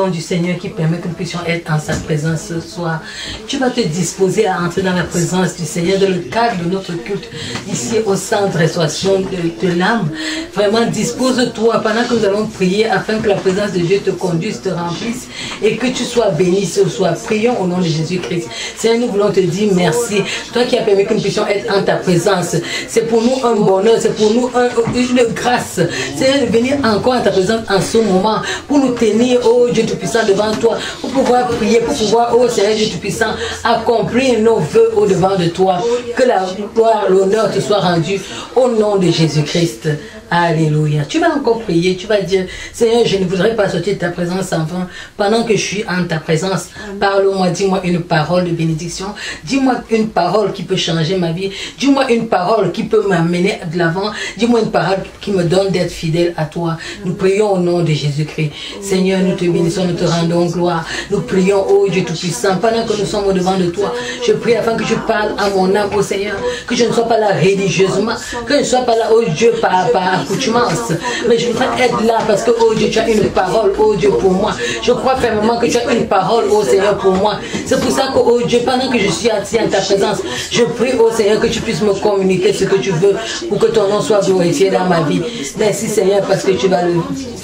nom du Seigneur qui permet que nous puissions être en sa présence ce soir. Tu vas te disposer à entrer dans la présence du Seigneur dans le cadre de notre culte ici au centre de restauration de l'âme. Vraiment dispose-toi pendant que nous allons prier afin que la présence de Dieu te conduise, te remplisse et que tu sois béni ce soir. Prions au nom de Jésus-Christ. Seigneur, nous voulons te dire merci. Toi qui as permis que nous puissions être en ta présence. C'est pour nous un bonheur, c'est pour nous une grâce. Seigneur, de venir encore en ta présence en ce moment pour nous tenir, oh Dieu Tout-Puissant, devant toi, pour pouvoir prier, pour pouvoir, oh Seigneur Dieu Tout-Puissant, accomplir nos vœux au devant de toi. Que la gloire, l'honneur te soit rendu au nom de Jésus-Christ. Alléluia. Tu vas encore prier, tu vas dire, Seigneur, je ne voudrais pas sortir de ta présence en vain pendant que je suis en ta présence. Parle-moi, dis-moi une parole de bénédiction. Dis-moi une parole qui peut changer ma vie. Dis-moi une parole qui peut m'amener de l'avant. Dis-moi une parole qui me donne d'être fidèle à toi. Nous prions au nom de Jésus-Christ. Seigneur, nous te bénissons, nous te rendons gloire. Nous prions, oh Dieu Tout-Puissant, pendant que nous sommes au devant de toi. Je prie afin que je parle à mon âme, oh Seigneur, que je ne sois pas là religieusement, que je ne sois pas là, oh Dieu, par accoutumance, mais je voudrais être là parce que, oh Dieu, tu as une parole, oh Dieu, pour moi. Je crois fermement que tu as une parole, oh Seigneur, pour moi. C'est pour ça que, oh Dieu, pendant que je suis assis en ta présence, je prie, oh Seigneur, que tu puisses me communiquer ce que tu veux pour que ton nom soit glorifié dans ma vie. Merci Seigneur parce que tu vas le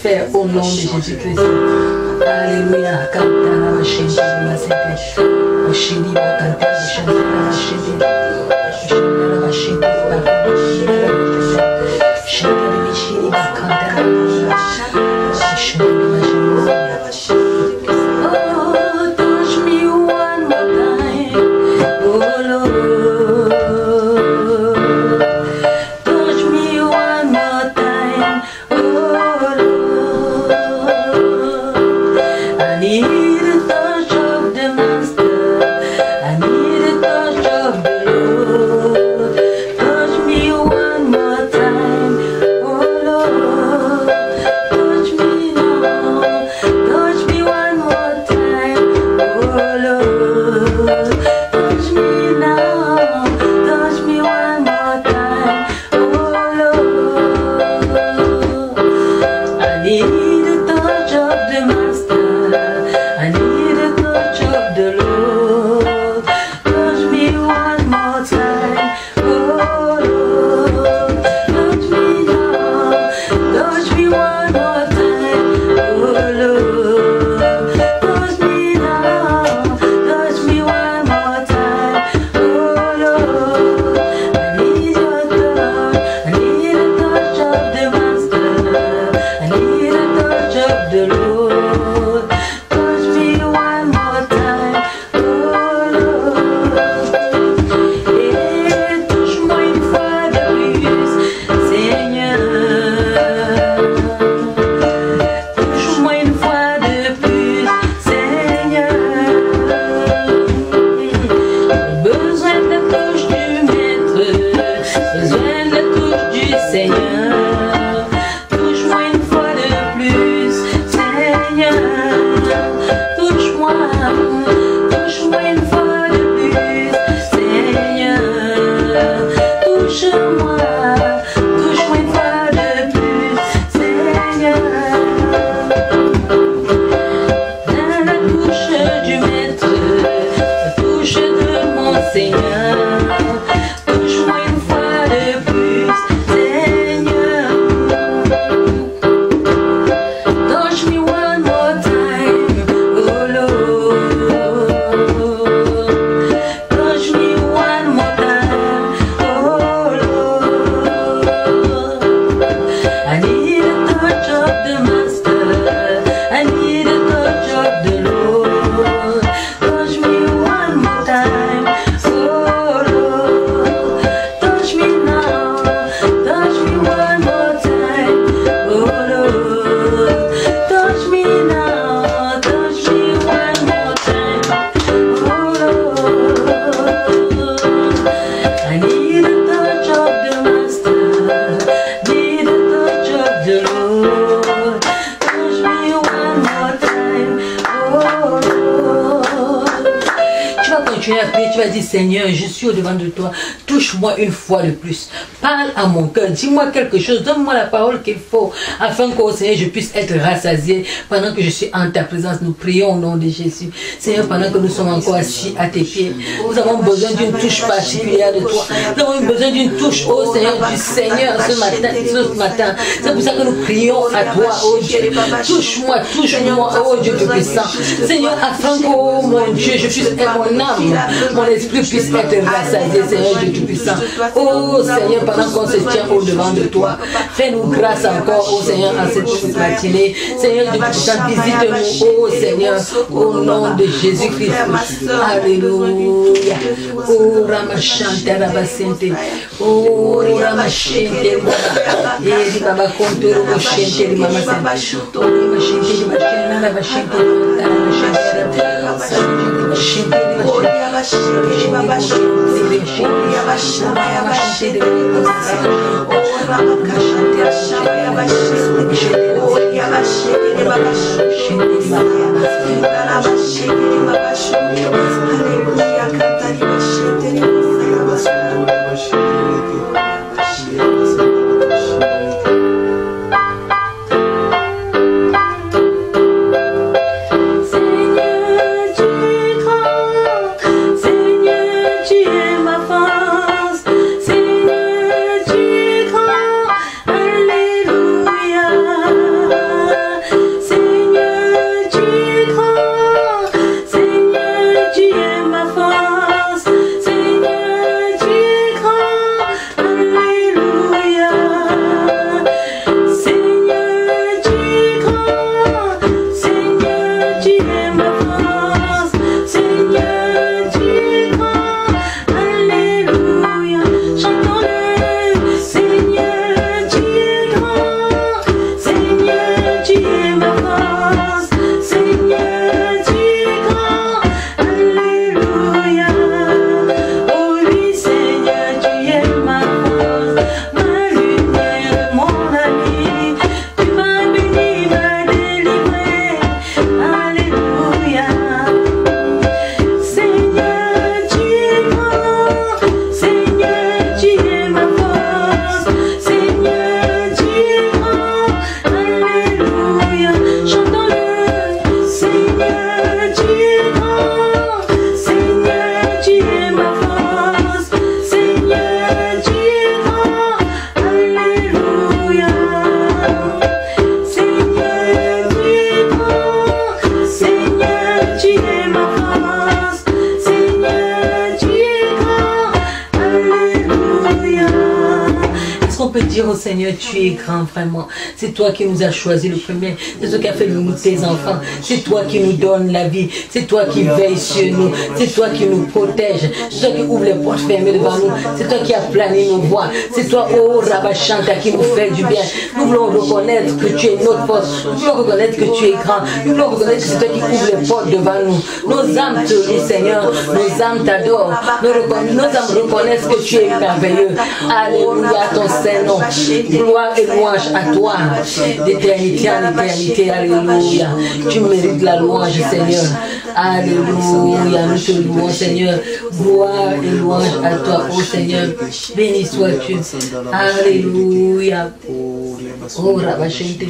faire au nom de Jésus-Christ. Alléluia. Oh vas continuer à prier, tu vas dire Seigneur, je suis au devant de toi, touche-moi une fois de plus, parle à mon cœur, dis-moi quelque chose, donne-moi la parole qu'il faut, afin qu'au Seigneur je puisse être rassasié pendant que je suis en ta présence. Nous prions au nom de Jésus. Seigneur, pendant que nous sommes encore assis à tes pieds, nous avons besoin d'une touche particulière de toi. Nous avons besoin d'une touche, oh Seigneur, du Seigneur ce matin. C'est pour ça que nous prions à toi, oh Dieu. Touche-moi, oh Dieu Tout-Puissant. Seigneur, afin que, oh mon Dieu, je puisse être mon âme, mon esprit puisse être rassasié, Seigneur Dieu Tout-Puissant. Oh Seigneur, pendant qu'on se tient au devant de toi, fais-nous grâce encore, oh Seigneur, en cette matinée. Seigneur Dieu Tout-Puissant, visite-nous, oh Seigneur, au nom de Jésus-Christ. Alléluia. Oh Ramachante Rabasente. Oh Ramachente Baba. Eri Baba Kontoro Boshente Mama Sente. Oh Ramachente Bashena Rabashente dire au Seigneur, tu es grand vraiment. C'est toi qui nous as choisi le premier. C'est toi qui as fait de nous tes enfants. C'est toi qui nous donne la vie. C'est toi qui veille sur nous. C'est toi qui nous protège. C'est toi qui ouvre les portes fermées devant nous. C'est toi qui as plané nos voies. C'est toi, oh Rabachanta, qui nous fait du bien. Nous voulons reconnaître que tu es notre force. Nous voulons reconnaître que tu es grand. Nous voulons reconnaître que c'est toi qui ouvre les portes devant nous. Nos âmes te louent, Seigneur. Nos âmes t'adorent. Nos âmes reconnaissent que tu es merveilleux. Alléluia, ton Saint-Nom. Gloire et louange à toi, d'éternité en éternité. Alléluia. Tu mérites la louange, Seigneur. Alléluia. Nous te louons, Seigneur. Gloire et louange à toi, ô Seigneur. Béni sois-tu. Alléluia. Oh, Rabachente.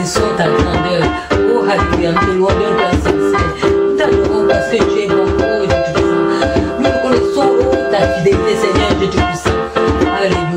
reconnaissons ta grandeur. Oh, alléluia, nous te louons d'un cœur sincère. Nous t'adorons parce que tu es bon, oh Dieu Tout-Puissant. Nous reconnaissons, oh, ta fidélité, Seigneur Dieu Tout-Puissant. Alléluia.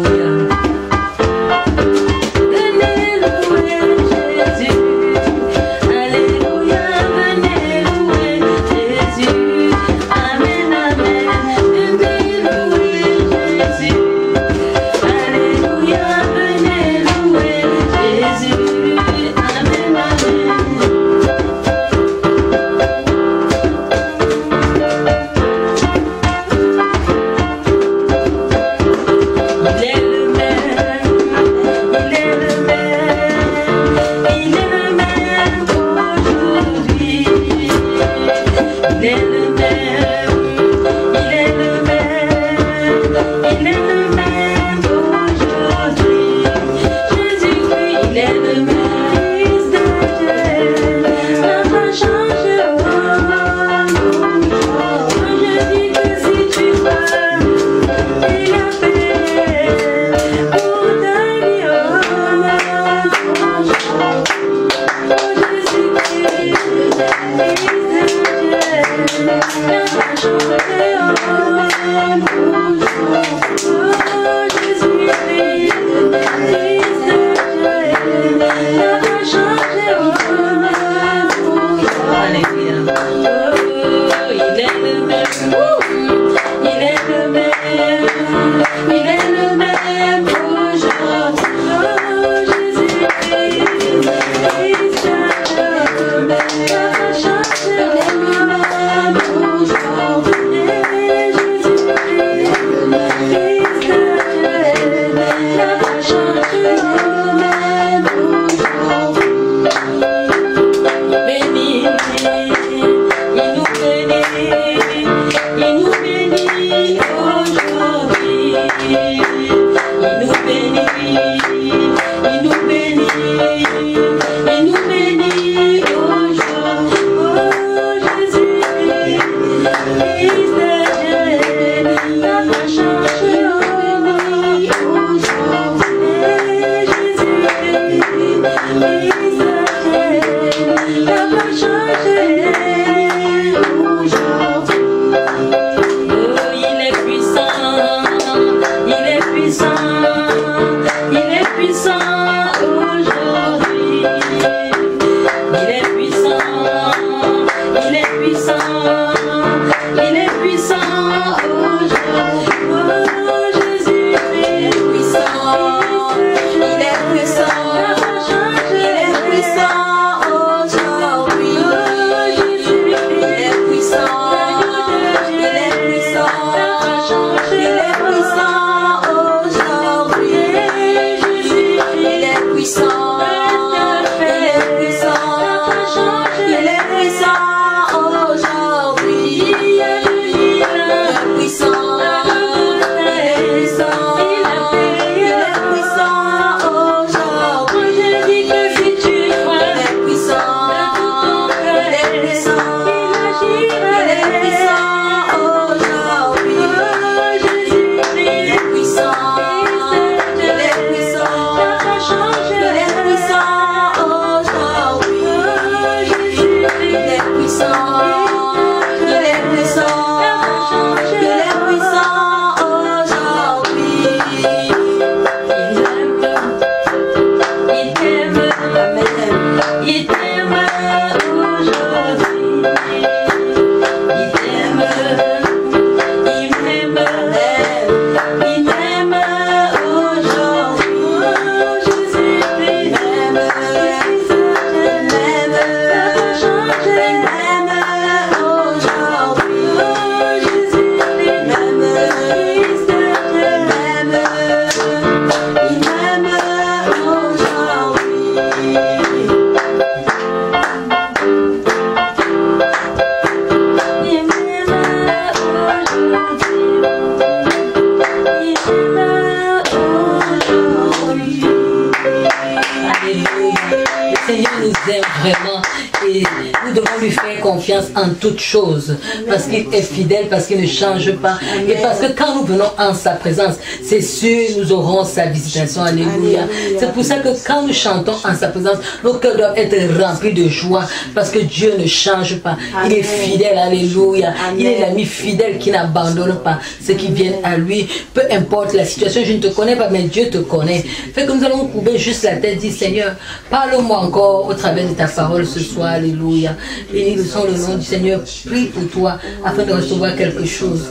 Seigneur nous aime vraiment et nous devons lui faire confiance en toutes choses parce qu'il est fidèle, parce qu'il ne change pas et parce que quand nous venons en sa présence, c'est sûr nous aurons sa visitation. Alléluia. C'est pour ça que quand nous chantons en sa présence, nos cœurs doivent être remplis de joie parce que Dieu ne change pas. Il est fidèle. Alléluia. Il est l'ami fidèle qui n'abandonne pas ceux qui viennent à lui. Peu importe la situation, je ne te connais pas, mais Dieu te connaît. Fait que nous allons couper juste la tête, dit Seigneur, parle-moi encore au travers de ta parole ce soir. Alléluia. Béni soit le nom du Seigneur. Prie pour toi afin de recevoir quelque chose.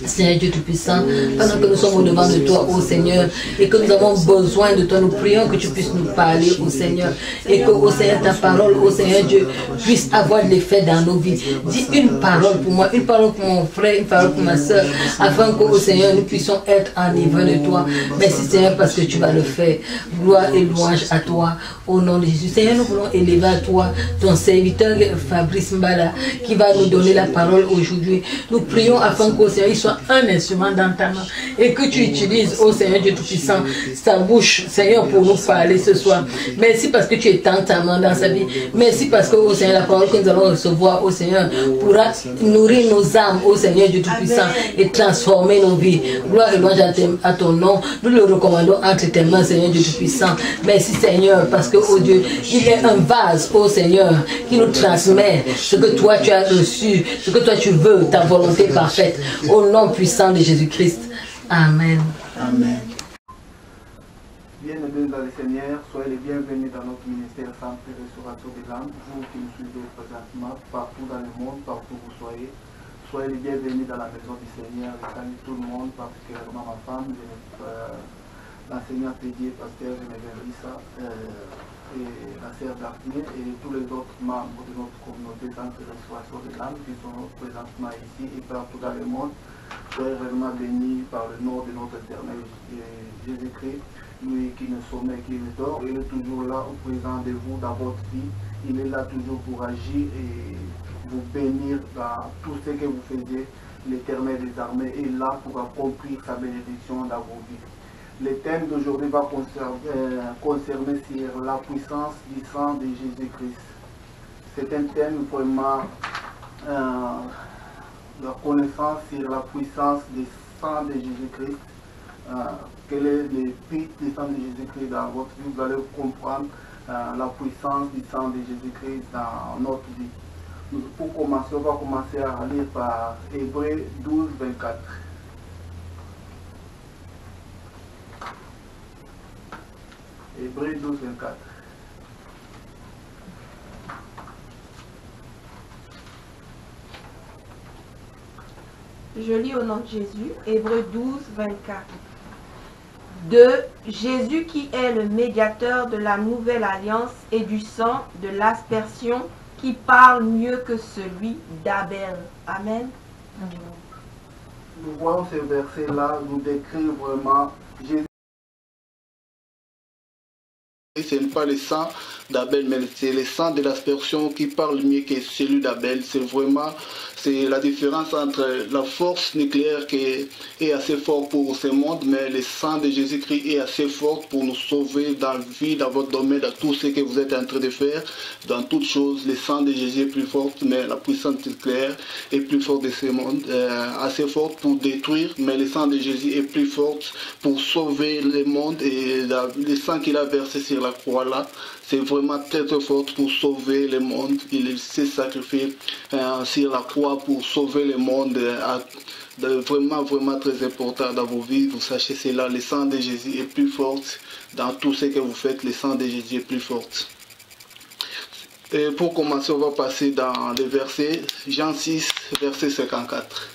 Seigneur Dieu Tout-Puissant, pendant que nous sommes au-devant de toi, ô Seigneur, et que nous avons besoin de toi, nous prions que tu puisses nous parler, ô Seigneur, et que, ô Seigneur, ta parole, ô Seigneur Dieu, puisse avoir l'effet dans nos vies. Dis une parole pour moi, une parole pour mon frère, une parole pour ma soeur, afin que, ô Seigneur, nous puissions être enivrés de toi. Merci Seigneur, parce que tu vas le faire. Gloire et louange à toi, au nom de Jésus. Seigneur, nous voulons élever à toi ton serviteur Fabrice Mbala, qui va nous donner la parole aujourd'hui. Nous prions afin qu'au Seigneur, il soit un instrument dans ta main et que tu utilises, ô Seigneur Dieu Tout-Puissant, sa bouche, Seigneur, pour nous parler ce soir. Merci parce que tu étends ta main dans sa vie. Merci parce que, ô Seigneur, la parole que nous allons recevoir, ô Seigneur, pourra nourrir nos âmes, ô Seigneur Dieu Tout-Puissant, et transformer nos vies. Gloire et louange à ton nom. Nous le recommandons entre tes mains, Seigneur Dieu Tout-Puissant. Merci Seigneur, parce que, ô Dieu, il est un vase, ô Seigneur, qui nous transmet ce que toi tu as reçu, ce que toi tu veux, ta volonté parfaite. Au nom puissant de Jésus-Christ. Amen. Amen. Bien-aimés dans le Seigneur, soyez les bienvenus dans notre ministère Centre de Restauration des âmes. Vous qui nous suivez présentement, partout dans le monde, partout où vous soyez, soyez les bienvenus dans la maison du Seigneur. Je salue tout le monde, particulièrement ma femme, l'enseignant Pédier, pasteur Geneviève Rissa, et la sœur Daphné et tous les autres membres de notre communauté Centre de Restauration des âmes qui sont présentement ici et partout dans le monde. Soyez vraiment bénis par le nom de notre éternel Jésus-Christ, lui qui ne sommeille, qui ne dort. Il est toujours là au présent de vous dans votre vie. Il est là toujours pour agir et vous bénir dans tout ce que vous faisiez. L'éternel des armées est là pour accomplir sa bénédiction dans vos vies. Le thème d'aujourd'hui va concerner sur la puissance du sang de Jésus-Christ. C'est un thème vraiment la connaissance sur la puissance du sang de Jésus-Christ. Quel est le but du sang de Jésus-Christ dans votre vie? Vous allez comprendre la puissance du sang de Jésus-Christ dans notre vie. Pour commencer, on va commencer à lire par Hébreux 12, 24. Hébreux 12, 24. Je lis au nom de Jésus, Hébreux 12, 24. De Jésus qui est le médiateur de la nouvelle alliance et du sang de l'aspersion qui parle mieux que celui d'Abel. Amen. Nous voyons ce verset-là nous décrit vraiment Jésus. Ce n'est pas le sang d'Abel, mais c'est le sang de l'aspersion qui parle mieux que celui d'Abel. C'est vraiment la différence entre la force nucléaire qui est assez forte pour ce monde, mais le sang de Jésus-Christ est assez fort pour nous sauver dans la vie, dans votre domaine, dans tout ce que vous êtes en train de faire, dans toutes choses. Le sang de Jésus est plus fort, mais la puissance nucléaire est plus forte de ce monde, assez forte pour détruire, mais le sang de Jésus est plus fort pour sauver le monde et le sang qu'il a versé sur la croix là, c'est vraiment très très fort pour sauver le monde. Il s'est sacrifié sur la croix pour sauver le monde. Vraiment, vraiment très important dans vos vies. Vous sachez cela, le sang de Jésus est plus fort dans tout ce que vous faites. Le sang de Jésus est plus fort. Et pour commencer, on va passer dans les versets. Jean 6, verset 54.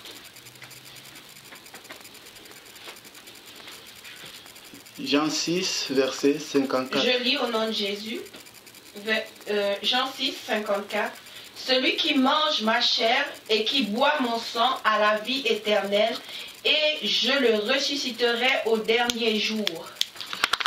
Jean 6, verset 54. Je lis au nom de Jésus, Jean 6, 54. Celui qui mange ma chair et qui boit mon sang a la vie éternelle, et je le ressusciterai au dernier jour.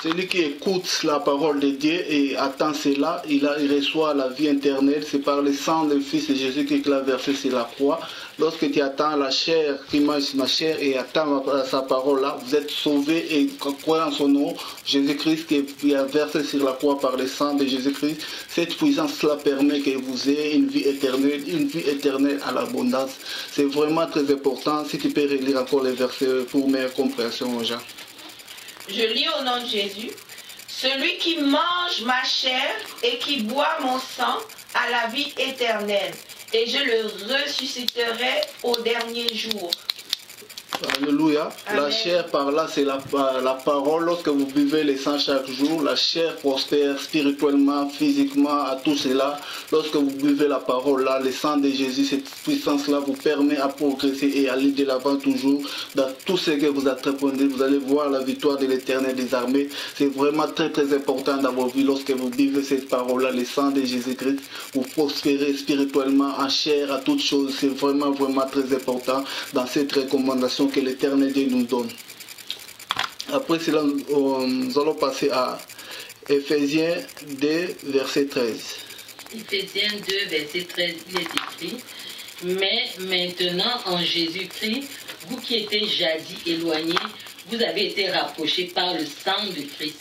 Celui qui écoute la parole de Dieu et attend cela, il reçoit la vie éternelle. C'est par le sang du Fils de Jésus qui l'a versé sur la croix. Lorsque tu attends la chair, qui mange ma chair et attend sa parole là, vous êtes sauvés et croyez en son nom, Jésus-Christ qui a versé sur la croix par le sang de Jésus-Christ. Cette puissance-là permet que vous ayez une vie éternelle à l'abondance. C'est vraiment très important. Si tu peux relire encore les versets pour meilleure compréhension aux gens. Je lis au nom de Jésus. Celui qui mange ma chair et qui boit mon sang a la vie éternelle, et je le ressusciterai au dernier jour. Alléluia. Amen. La chair par là, c'est la parole. Lorsque vous buvez le sang chaque jour, la chair prospère spirituellement, physiquement, à tout cela. Lorsque vous buvez la parole là, le sang de Jésus, cette puissance-là vous permet à progresser et à aller de l'avant toujours. Dans tout ce que vous entreprenez, vous allez voir la victoire de l'Éternel des armées. C'est vraiment très très important dans vos vies. Lorsque vous buvez cette parole-là, le sang de Jésus-Christ, vous prospérez spirituellement, en chair, à toutes choses. C'est vraiment vraiment très important dans cette recommandation que l'Éternel Dieu nous donne. Après cela, nous allons passer à Éphésiens 2, verset 13. Éphésiens 2, verset 13, il est écrit: mais maintenant en Jésus-Christ, vous qui étiez jadis éloignés, vous avez été rapprochés par le sang de Christ.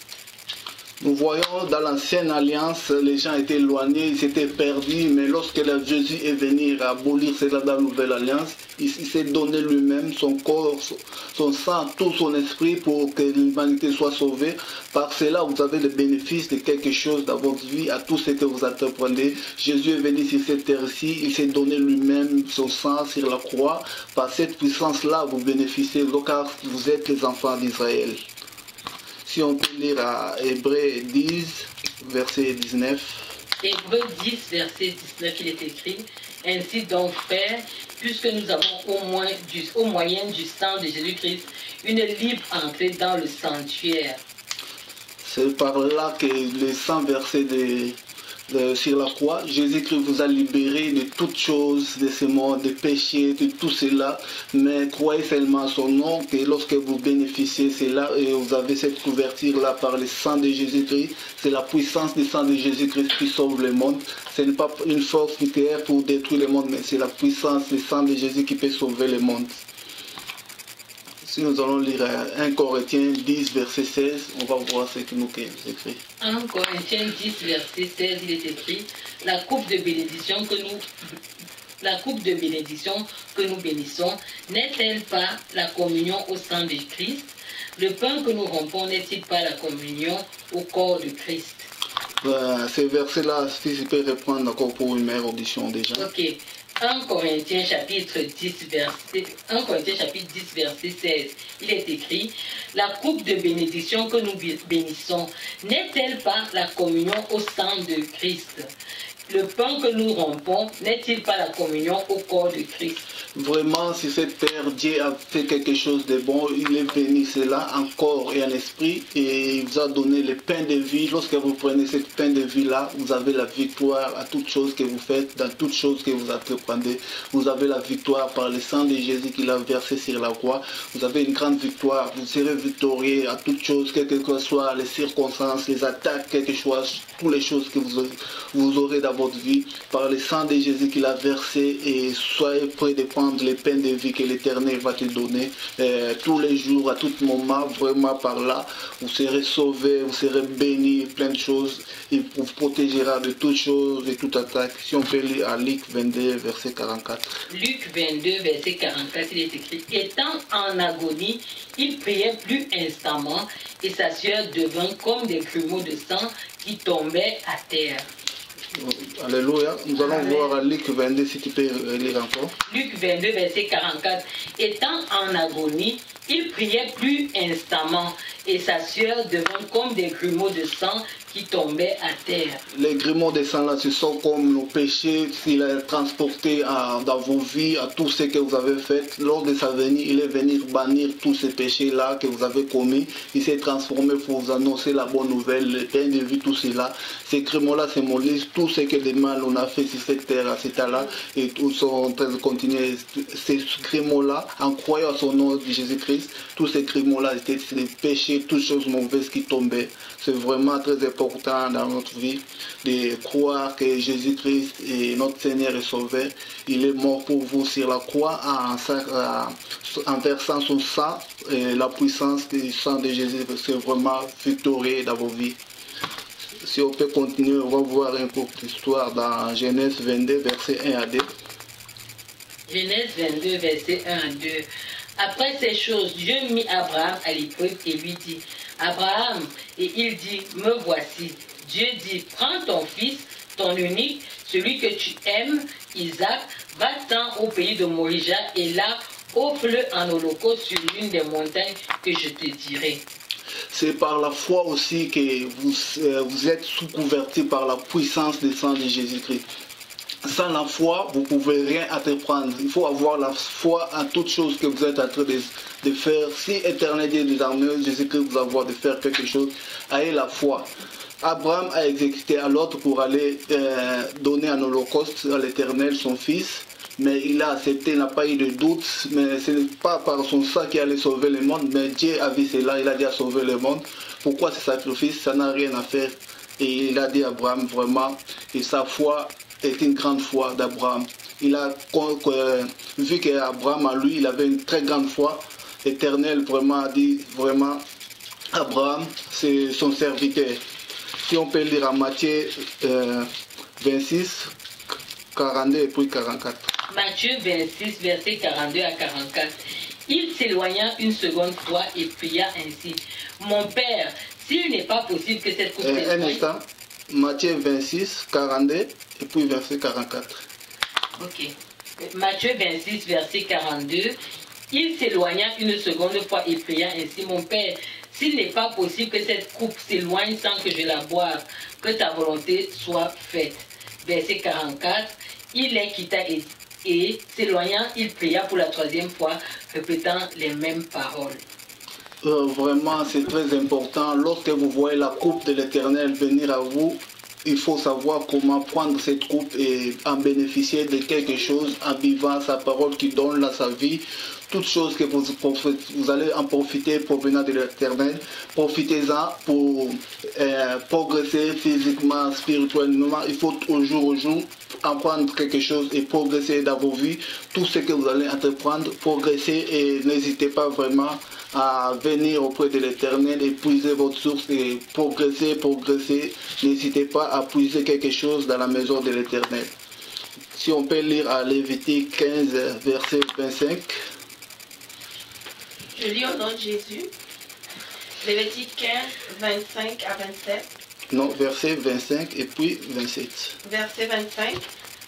Nous voyons dans l'ancienne alliance, les gens étaient éloignés, ils s'étaient perdus, mais lorsque Jésus est venu abolir cela dans la nouvelle alliance, il s'est donné lui-même, son corps, son sang, tout son esprit pour que l'humanité soit sauvée. Par cela, vous avez le bénéfice de quelque chose dans votre vie, à tout ce que vous entreprenez. Jésus est venu sur cette terre-ci, il s'est donné lui-même son sang sur la croix. Par cette puissance-là, vous bénéficiez, car vous êtes les enfants d'Israël. Si on peut lire à Hébreux 10, verset 19. Hébreux 10, verset 19, il est écrit: ainsi donc, frères, puisque nous avons au moyen du sang de Jésus-Christ une libre entrée dans le sanctuaire. C'est par là que le sang versé sur la croix, Jésus-Christ vous a libéré de toutes choses, de ce monde, des péchés, de tout cela. Mais croyez seulement à son nom, que lorsque vous bénéficiez cela et vous avez cette couverture-là par le sang de Jésus-Christ, c'est la puissance du sang de Jésus-Christ qui sauve le monde. Ce n'est pas une force nucléaire pour détruire le monde, mais c'est la puissance du sang de Jésus qui peut sauver le monde. Si nous allons lire 1 Corinthiens 10, verset 16, on va voir ce qui nous est écrit. 1 Corinthiens 10, verset 16, il est écrit: la coupe de bénédiction que nous bénissons, n'est-elle pas la communion au sang de Christ? Le pain que nous rompons n'est-il pas la communion au corps de Christ? Ces versets-là, si je peux reprendre encore pour une meilleure audition déjà. Ok. 1 Corinthiens chapitre 10, verset 16, il est écrit: la coupe de bénédiction que nous bénissons, n'est-elle pas la communion au sang de Christ? Le pain que nous rompons, n'est-il pas la communion au corps de Christ? Vraiment, si cette terre, Dieu a fait quelque chose de bon, il est venu cela en corps et en esprit, et il vous a donné le pain de vie. Lorsque vous prenez cette pain de vie-là, vous avez la victoire à toutes choses que vous faites, dans toutes choses que vous entreprenez. Vous avez la victoire par le sang de Jésus qu'il a versé sur la croix. Vous avez une grande victoire, vous serez victorieux à toutes choses, quelles que soient les circonstances, les attaques, quelque chose, toutes les choses que vous aurez dans votre vie, par le sang de Jésus qu'il a versé, et soyez prêts de prendre les peines de vie que l'Éternel va te donner tous les jours, à tout moment, vraiment par là, vous serez sauvés, vous serez bénis, plein de choses, il vous protégera de toutes choses, de toute attaque. Si on peut lire à Luc 22, verset 44. Luc 22, verset 44, il est écrit: étant en agonie, il priait plus instamment, et sa sueur devint comme des grumeaux de sang qui tombaient à terre. Alléluia. Nous allons voir à Luc 22, si tu peux lire encore. Luc 22, verset 44. Étant en agonie, il priait plus instamment, et sa sueur devint comme des grumeaux de sang qui tombaient à terre. Les gréements des sangs là, ce sont comme nos péchés, s'il est transporté dans vos vies, à tout ce que vous avez fait. Lors de sa venue, il est venu bannir tous ces péchés là que vous avez commis. Il s'est transformé pour vous annoncer la bonne nouvelle, le pain de vie, tout cela. Ces gréements là symbolisent tout ce que de mal on a fait sur cette terre à cet là, et tous sont en train de continuer. Ces gréements là, en croyant à son nom de Jésus-Christ, tous ces gréements là étaient des péchés, toutes choses mauvaises qui tombaient. C'est vraiment très important dans notre vie de croire que Jésus-Christ est notre Seigneur et Sauveur. Il est mort pour vous sur la croix en versant son sang, et la puissance du sang de Jésus. C'est vraiment victorieux dans vos vies. Si on peut continuer, on va voir une courte histoire dans Genèse 22, versets 1 à 2. Genèse 22, versets 1 à 2. Après ces choses, Dieu mit Abraham à l'épreuve et lui dit, Abraham, et il dit, me voici. Dieu dit, prends ton fils, ton unique, celui que tu aimes, Isaac, va-t'en au pays de Morija et là, offre-le en holocauste sur l'une des montagnes que je te dirai. C'est par la foi aussi que vous êtes sous-couvertis par la puissance du sang de Jésus-Christ. Sans la foi, vous ne pouvez rien entreprendre. Il faut avoir la foi en toutes choses que vous êtes en train de faire. Si Éternel Dieu des armées, Jésus-Christ vous avoir de faire quelque chose, ayez la foi. Abraham a exécuté à l'autre pour aller donner en holocauste à l'Éternel son fils. Mais il a accepté, il n'a pas eu de doute, mais ce n'est pas par son sang qui allait sauver le monde, mais Dieu a vu cela, il a dit à sauver le monde. Pourquoi ce sacrifice? Ça n'a rien à faire. Et il a dit à Abraham vraiment, et sa foi est une grande foi d'Abraham. Il a vu qu'Abraham, à lui, il avait une très grande foi. L'Éternel vraiment a dit, vraiment, Abraham, c'est son serviteur. Si on peut lire en Matthieu 26, 42 et puis 44. Matthieu 26, versets 42 à 44. Il s'éloigna une seconde fois et pria ainsi. Mon Père, s'il n'est pas possible que cette coupe un instant. Matthieu 26, 42 et puis verset 44. Ok. Matthieu 26, verset 42. Il s'éloigna une seconde fois et pria ainsi. Mon Père, s'il n'est pas possible que cette coupe s'éloigne sans que je la boive, que ta volonté soit faite. Verset 44. Il les quitta et s'éloignant, il pria pour la troisième fois, répétant les mêmes paroles. Vraiment, c'est très important. Lorsque vous voyez la coupe de l'Éternel venir à vous, il faut savoir comment prendre cette coupe et en bénéficier de quelque chose en vivant sa parole qui donne là sa vie. Toutes choses que vous allez en profiter provenant de l'Éternel. Profitez-en pour progresser physiquement, spirituellement. Il faut au jour apprendre quelque chose et progresser dans vos vies. Tout ce que vous allez entreprendre, progresser et n'hésitez pas vraiment à venir auprès de l'Éternel et puiser votre source et progresser. N'hésitez pas à puiser quelque chose dans la maison de l'Éternel. Si on peut lire à Lévitique 15, verset 25. Je lis au nom de Jésus. Lévitique 15, 25 à 27. Non, verset 25 et puis 27. Verset 25.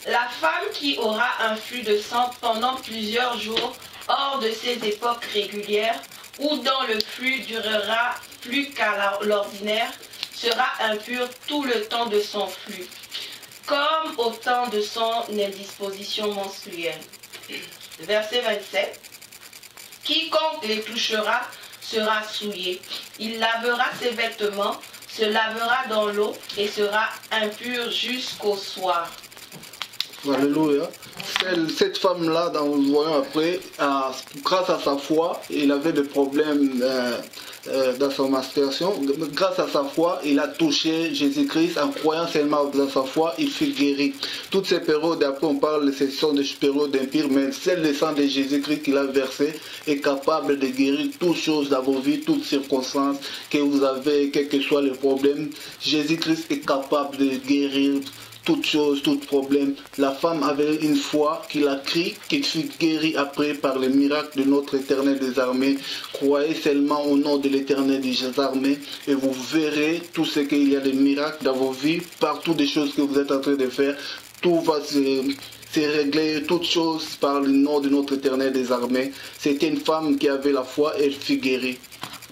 La femme qui aura un flux de sang pendant plusieurs jours hors de ses époques régulières ou dont le flux durera plus qu'à l'ordinaire sera impure tout le temps de son flux, comme au temps de son indisposition menstruelle. Verset 27. Quiconque les touchera sera souillé. Il lavera ses vêtements, se lavera dans l'eau et sera impur jusqu'au soir. Alléluia. Cette femme-là, nous voyons après, grâce à sa foi, il avait des problèmes dans sa masturbation. Grâce à sa foi, il a touché Jésus-Christ en croyant seulement dans sa foi, il fut guéri. Toutes ces périodes, après on parle, ce sont des périodes impires, mais c'est le sang de Jésus-Christ qu'il a versé est capable de guérir toutes choses dans vos vies, toutes circonstances que vous avez, quel que soit le problème. Jésus-Christ est capable de guérir toutes choses, tout problème. La femme avait une foi qu'il a crié, qu'il fut guéri après par le miracle de notre Éternel des armées. Croyez seulement au nom de l'Éternel des armées et vous verrez tout ce qu'il y a de miracles dans vos vies, partout des choses que vous êtes en train de faire. Tout va se régler, toutes choses par le nom de notre Éternel des armées. C'était une femme qui avait la foi et elle fut guérie.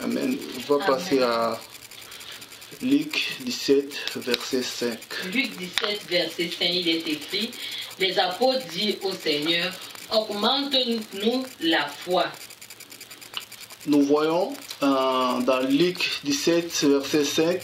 Amen. On va passer à Luc 17, verset 5. Luc 17, verset 5, il est écrit, les apôtres disent au Seigneur, augmente-nous la foi. Nous voyons dans Luc 17, verset 5,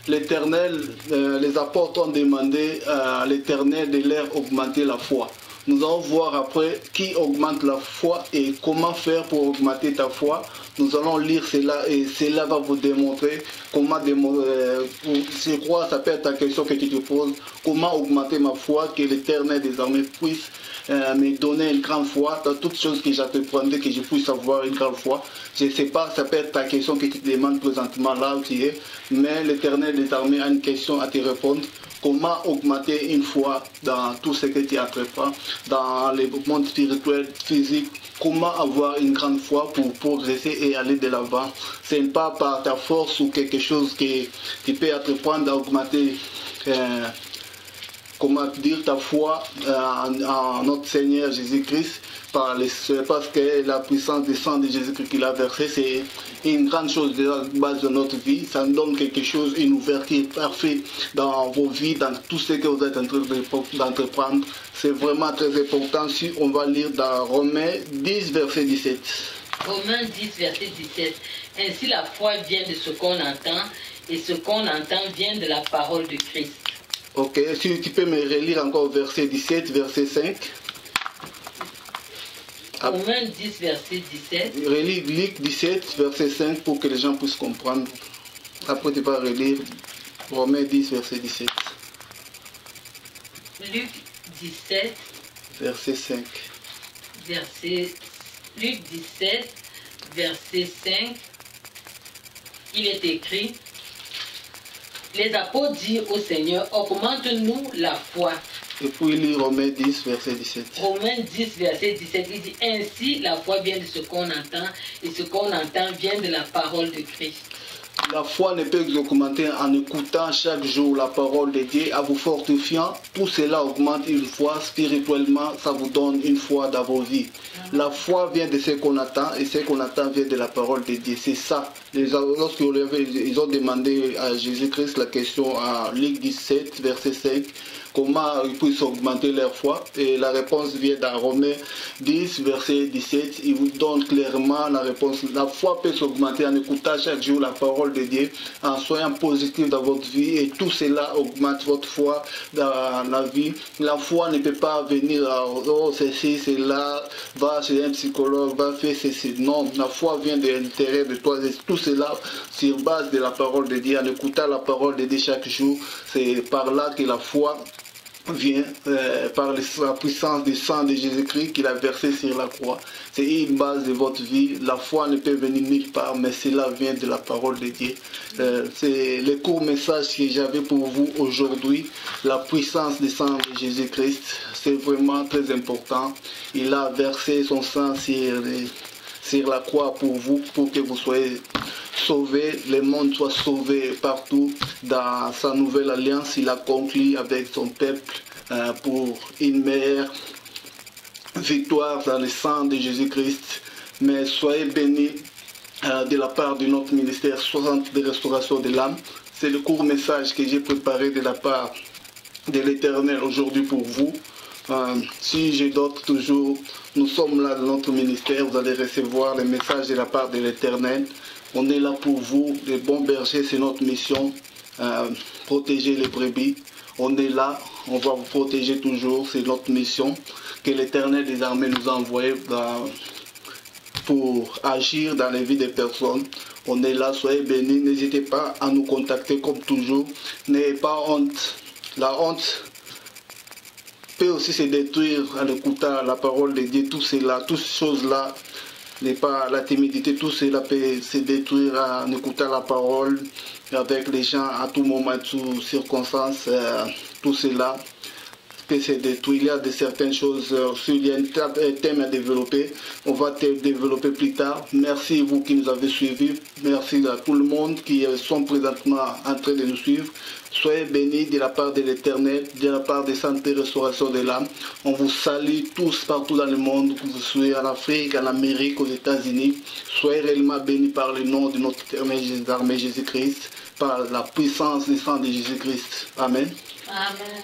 l'Éternel, les apôtres ont demandé à l'Éternel de leur augmenter la foi. Nous allons voir après qui augmente la foi et comment faire pour augmenter ta foi. Nous allons lire cela et cela va vous démontrer comment, je crois, ça peut être la question que tu te poses, comment augmenter ma foi, que l'Éternel des armées puisse me donner une grande foi dans toutes choses que j'apprendais, que je puisse avoir une grande foi. Je ne sais pas, ça peut être ta question que tu te demandes présentement là où tu es, mais l'Éternel des armées a une question à te répondre. Comment augmenter une foi dans tout ce que tu entreprends, dans le monde spirituel, physique, comment avoir une grande foi pour progresser et aller de l'avant. Ce n'est pas par ta force ou quelque chose que tu peux entreprendre à augmenter comment dire ta foi en notre Seigneur Jésus-Christ, parce que la puissance du sang de Jésus-Christ qu'il a versé, c'est une grande chose de la base de notre vie. Ça nous donne quelque chose, une ouverture parfaite dans vos vies, dans tout ce que vous êtes en train d'entreprendre. C'est vraiment très important. Si on va lire dans Romains 10, verset 17. Romains 10, verset 17. Ainsi la foi vient de ce qu'on entend, et ce qu'on entend vient de la parole de Christ. Ok, si tu peux me relire encore verset 17, verset 5. Romains 10, verset 17. Relis Luc 17, verset 5 pour que les gens puissent comprendre. Après, tu vas relire Romains 10, verset 17. Luc 17, verset 5. Luc 17, verset 5. Il est écrit, les apôtres disent au Seigneur, augmente-nous la foi. Et puis il lit Romains 10, verset 17. Romains 10, verset 17, il dit, ainsi la foi vient de ce qu'on entend, et ce qu'on entend vient de la parole de Christ. La foi ne peut augmenter en écoutant chaque jour la parole de Dieu, en vous fortifiant. Tout cela augmente une foi spirituellement, ça vous donne une foi dans vos vies. La foi vient de ce qu'on attend et ce qu'on attend vient de la parole de Dieu. C'est ça. Lorsqu'ils ont demandé à Jésus-Christ la question à Luc 17, verset 5, comment ils puissent augmenter leur foi. Et la réponse vient dans Romains 10, verset 17. Il vous donne clairement la réponse. La foi peut s'augmenter en écoutant chaque jour la parole de Dieu, en soyant positif dans votre vie. Et tout cela augmente votre foi dans la vie. La foi ne peut pas venir à oh, ceci, cela, va chez un psychologue, va faire ceci. Non, la foi vient de l'intérieur de toi. Et tout cela sur base de la parole de Dieu. En écoutant la parole de Dieu chaque jour, c'est par là que la foi vient par la puissance du sang de Jésus-Christ qu'il a versé sur la croix. C'est une base de votre vie. La foi ne peut venir nulle part, mais cela vient de la parole de Dieu. C'est le court message que j'avais pour vous aujourd'hui. La puissance du sang de Jésus-Christ, c'est vraiment très important. Il a versé son sang sur la croix pour vous, pour que vous soyez sauvés, le monde soit sauvé partout. Dans sa nouvelle alliance, il a conclu avec son peuple pour une meilleure victoire dans le sang de Jésus-Christ. Mais soyez bénis de la part de notre ministère 60 de restauration de l'âme. C'est le court message que j'ai préparé de la part de l'Éternel aujourd'hui pour vous. Si j'ai d'autres toujours, nous sommes là dans notre ministère, vous allez recevoir les messages de la part de l'Éternel. On est là pour vous, les bons bergers, c'est notre mission, protéger les brebis. On est là, on va vous protéger toujours, c'est notre mission que l'Éternel des armées nous a envoyé pour agir dans les vies des personnes. On est là, soyez bénis, n'hésitez pas à nous contacter comme toujours. N'ayez pas honte, la honte peut aussi se détruire en écoutant la parole de Dieu, tout cela, toutes ces choses-là, n'est pas la timidité, tout cela peut se détruire en écoutant la parole avec les gens à tout moment, toutes circonstances, tout cela que c'est détruit. Il y a certaines choses, il y a un thème à développer. On va développer plus tard. Merci vous qui nous avez suivis. Merci à tout le monde qui sont présentement en train de nous suivre. Soyez bénis de la part de l'Éternel, de la part de Santé Restauration de l'âme. On vous salue tous partout dans le monde, que vous soyez en Afrique, en Amérique, aux États-Unis. Soyez réellement bénis par le nom de notre éternel Jésus-Christ, par la puissance du sang de Jésus-Christ. Amen. Amen.